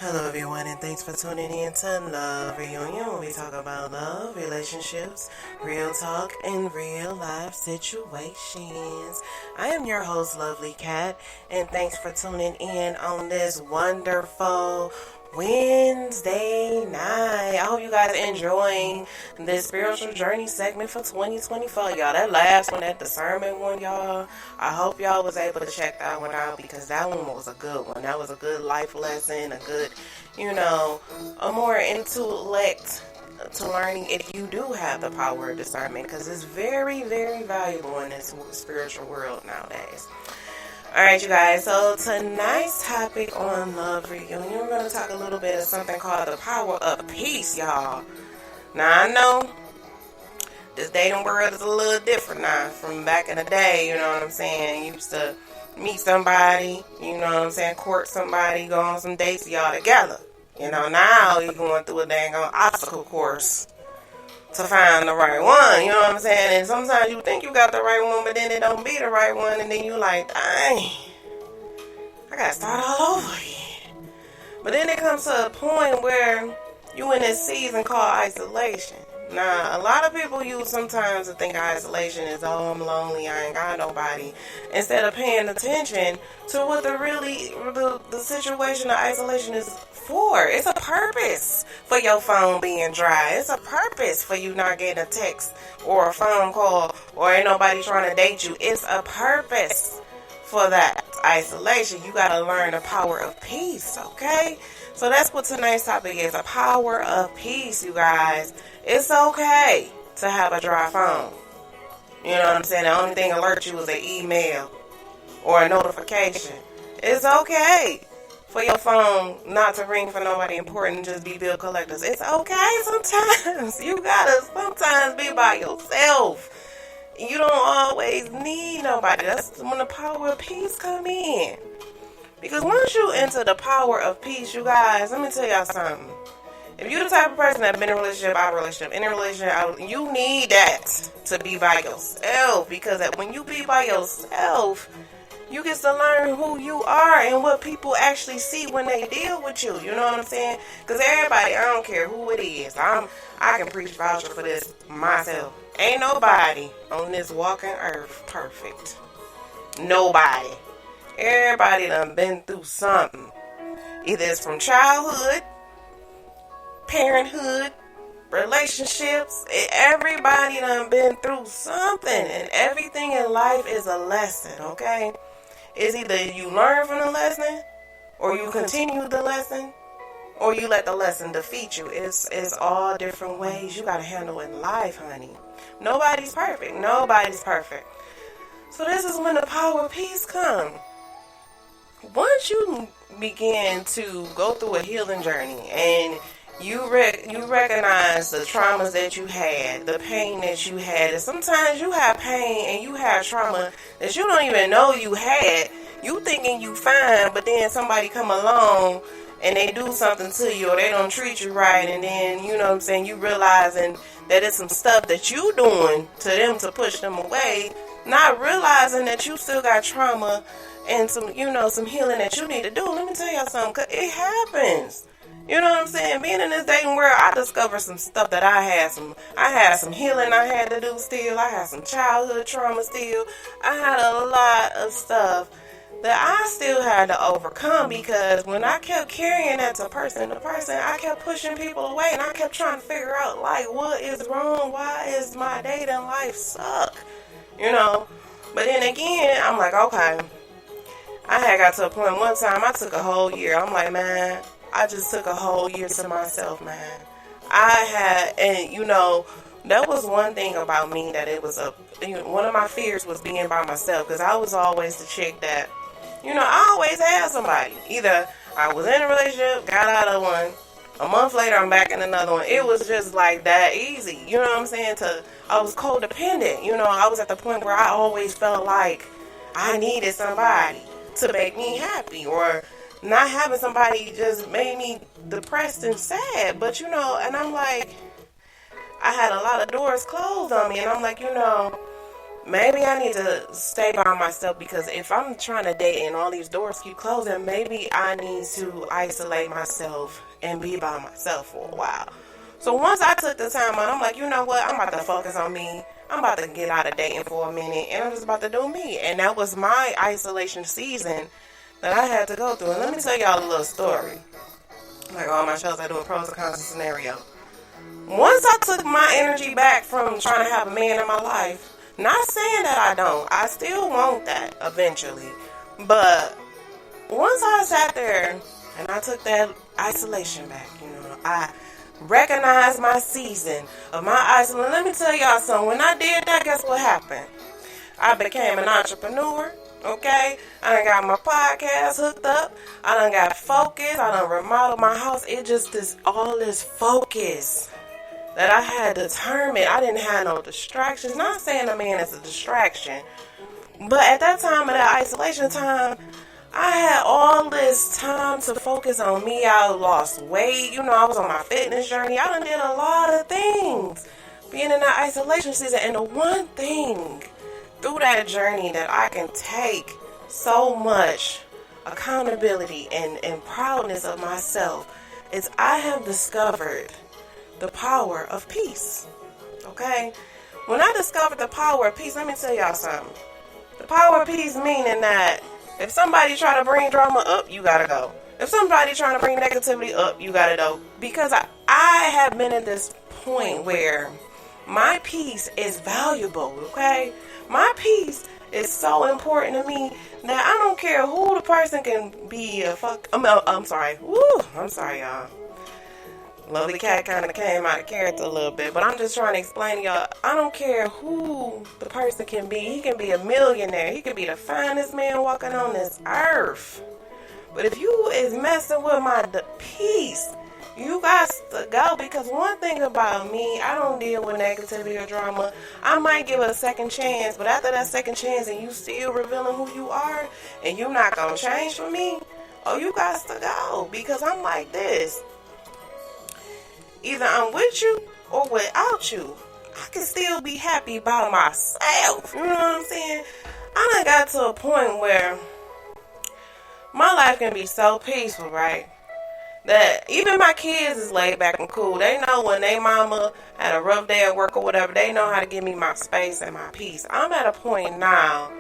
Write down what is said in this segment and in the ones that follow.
Hello everyone, and thanks for tuning in to Love Reunion, where we talk about love, relationships, real talk, and real life situations. I am your host, Lovely Cat, and thanks for tuning in on this wonderful Wednesday night. I hope you guys are enjoying this spiritual journey segment for 2024, y'all. That last one, that discernment one, y'all, I hope y'all was able to check that one out, because that one was a good one. That was a good life lesson, a good, a more intellect to learning if you do have the power of discernment, because it's very, very valuable in this spiritual world nowadays. Alright, you guys, so tonight's topic on Love Reunion, we're going to talk a little bit of something called the power of peace, y'all. Now, I know this dating world is a little different now from back in the day, you know what I'm saying? You used to meet somebody, you know what I'm saying, court somebody, go on some dates, y'all together. Now you're going through a dang obstacle course to find the right one, you know what I'm saying? And sometimes you think you got the right one, but then it don't be the right one, and then you like, dang, I gotta start all over again. But then it comes to a point where you in this season called isolation. Now, a lot of people use sometimes to think isolation is, oh, I'm lonely, I ain't got nobody, instead of paying attention to what the situation of isolation is for. It's a purpose for your phone being dry. It's a purpose for you not getting a text or a phone call or ain't nobody trying to date you. It's a purpose for that isolation. You got to learn the power of peace, okay? So that's what tonight's topic is, a power of peace, you guys. It's okay to have a dry phone. You know what I'm saying? The only thing alert you is an email or a notification. It's okay for your phone not to ring for nobody important, just be bill collectors. It's okay sometimes. You gotta sometimes be by yourself. You don't always need nobody. That's when the power of peace come in. Because once you enter the power of peace, you guys, let me tell y'all something. If you're the type of person that's been in a relationship, out of a relationship, in a relationship, you need that to be by yourself. Because when you be by yourself, you get to learn who you are and what people actually see when they deal with you. You know what I'm saying? Because everybody, I don't care who it is. I can preach voucher for this myself. Ain't nobody on this walking earth perfect. Nobody. Everybody done been through something. Either it's from childhood, parenthood, relationships. Everybody done been through something. And everything in life is a lesson, okay? It's either you learn from the lesson, or you continue the lesson, or you let the lesson defeat you. It's all different ways you gotta handle in life, honey. Nobody's perfect. Nobody's perfect. So this is when the power of peace comes. Once you begin to go through a healing journey and you recognize the traumas that you had, the pain that you had, and sometimes you have pain and you have trauma that you don't even know you had. You thinking you fine, but then somebody come along and they do something to you or they don't treat you right, and then, you know what I'm saying, you realizing that it's some stuff that you doing to them to push them away, not realizing that you still got trauma and some healing that you need to do. Let me tell y'all something, 'cause it happens. You know what I'm saying? Being in this dating world, I discovered some stuff that I had some healing I had to do still. I had some childhood trauma still. I had a lot of stuff that I still had to overcome, because when I kept carrying that to person to person, I kept pushing people away, and I kept trying to figure out, like, what is wrong? Why is my dating life suck? But then again, I'm like, okay. I had got to a point one time, I took a whole year. I'm like, man, I just took a whole year to myself, man. That was one thing about me, that it was one of my fears was being by myself, because I was always the chick that, I always had somebody. Either I was in a relationship, got out of one, a month later I'm back in another one. It was just like that easy, you know what I'm saying? I was codependent, I was at the point where I always felt like I needed somebody to make me happy, or not having somebody just made me depressed and sad. But and I'm like, I had a lot of doors closed on me, and I'm like, maybe I need to stay by myself, because if I'm trying to date and all these doors keep closing, maybe I need to isolate myself and be by myself for a while. So once I took the time out, I'm like, you know what? I'm about to focus on me. I'm about to get out of dating for a minute, and I'm just about to do me. And that was my isolation season that I had to go through. And let me tell y'all a little story. Like all my shows, I do a pros and cons scenario. Once I took my energy back from trying to have a man in my life, not saying that I don't. I still want that eventually. But once I sat there and I took that isolation back, I recognized my season of my isolation. Let me tell y'all something. When I did that, guess what happened? I became an entrepreneur. Okay? I done got my podcast hooked up. I done got focused. I done remodeled my house. It just all this focus that I had determined. I didn't have no distractions. Not saying a man is a distraction, but at that time of that isolation time, I had all this time to focus on me. I lost weight. I was on my fitness journey. I done did a lot of things being in that isolation season. And the one thing through that journey that I can take so much accountability and proudness of myself is I have discovered the power of peace. Okay? When I discovered the power of peace, let me tell y'all something. The power of peace meaning that if somebody try to bring drama up, you gotta go. If somebody trying to bring negativity up, you gotta go. Because I have been at this point where my peace is valuable, okay? My peace is so important to me that I don't care who the person can be I'm sorry. I'm sorry, y'all. Lovely Cat kind of came out of character a little bit, but I'm just trying to explain to y'all, I don't care who the person can be. He can be a millionaire. He can be the finest man walking on this earth. But if you is messing with my peace, you got to go. Because one thing about me, I don't deal with negativity or drama. I might give it a second chance, but after that second chance and you still revealing who you are and you're not going to change for me, you got to go. Because I'm like this. Either I'm with you or without you. I can still be happy by myself. You know what I'm saying? I done got to a point where my life can be so peaceful, right? That even my kids is laid back and cool. They know when they mama had a rough day at work or whatever, they know how to give me my space and my peace. I'm at a point now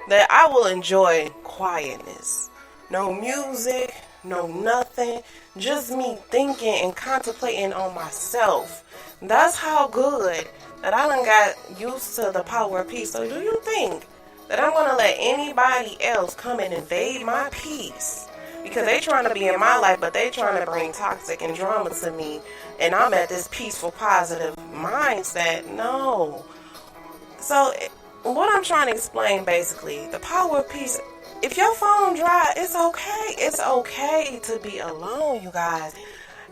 that I will enjoy quietness. No music, no nothing. Just me thinking and contemplating on myself. That's how good that I done got used to the power of peace. So do you think that I'm going to let anybody else come and invade my peace? Because they trying to be in my life, but they trying to bring toxic and drama to me. And I'm at this peaceful, positive mindset. No. So what I'm trying to explain, basically, the power of peace. If your phone dry, it's okay. It's okay to be alone, you guys.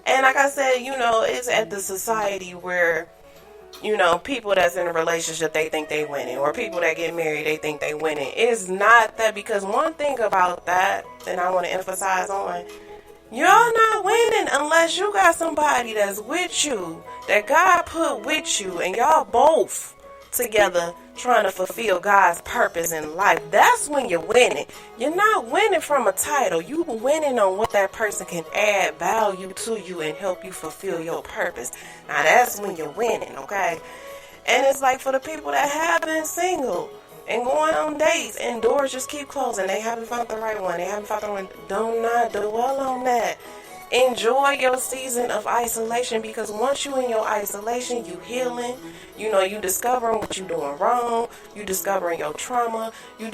And like I said, it's at the society where, people that's in a relationship, they think they winning. Or people that get married, they think they winning. It's not that, because one thing about that, and I want to emphasize on, you're not winning unless you got somebody that's with you, that God put with you, and y'all both together trying to fulfill God's purpose in life. That's when you're winning. You're not winning from a title. You winning on what that person can add value to you and help you fulfill your purpose. Now that's when you're winning, okay? And it's like for the people that have been single and going on dates and doors just keep closing, they haven't found the right one. They haven't found the one. Do not dwell on that. Enjoy your season of isolation, because once you in your isolation, you healing. You discovering what you doing wrong. You discovering your trauma. You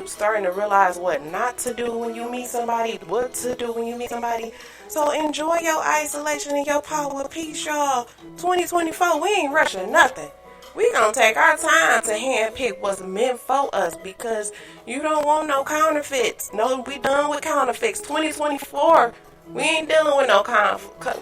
starting to realize what not to do when you meet somebody, what to do when you meet somebody. So enjoy your isolation and your power of peace, y'all. 2024, we ain't rushing nothing. We gonna take our time to handpick what's meant for us, because you don't want no counterfeits. No, we done with counterfeits. 2024, we ain't dealing with no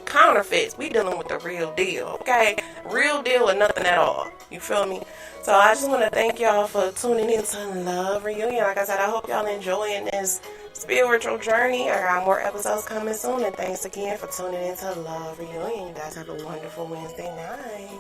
counterfeits. We dealing with the real deal, okay? Real deal with nothing at all. You feel me? So I just want to thank y'all for tuning in to Love Reunion. Like I said, I hope y'all enjoying this spiritual journey. I got more episodes coming soon, and thanks again for tuning in to Love Reunion. You guys have a wonderful Wednesday night.